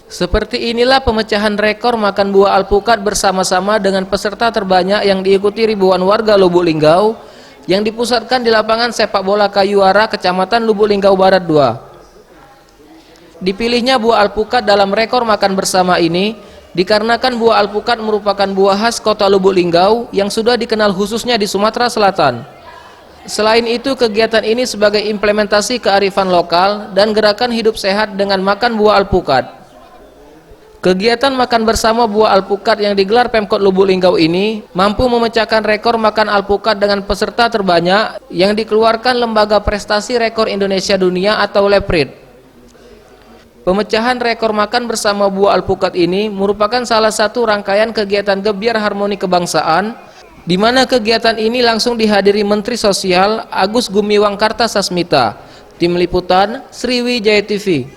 Seperti inilah pemecahan rekor makan buah alpukat bersama-sama dengan peserta terbanyak yang diikuti ribuan warga Lubuk Linggau yang dipusatkan di lapangan sepak bola Kayuara, Kecamatan Lubuk Linggau Barat 2. Dipilihnya buah alpukat dalam rekor makan bersama ini dikarenakan buah alpukat merupakan buah khas kota Lubuk Linggau yang sudah dikenal khususnya di Sumatera Selatan. Selain itu, kegiatan ini sebagai implementasi kearifan lokal dan gerakan hidup sehat dengan makan buah alpukat. Kegiatan makan bersama buah alpukat yang digelar Pemkot Lubuk Linggau ini mampu memecahkan rekor makan alpukat dengan peserta terbanyak yang dikeluarkan Lembaga Prestasi Rekor Indonesia Dunia atau LEPRID. Pemecahan rekor makan bersama buah alpukat ini merupakan salah satu rangkaian kegiatan Gebyar Harmoni Kebangsaan, di mana kegiatan ini langsung dihadiri Menteri Sosial Agus Gumiwang Kartasasmita. Tim Liputan Sriwijaya TV.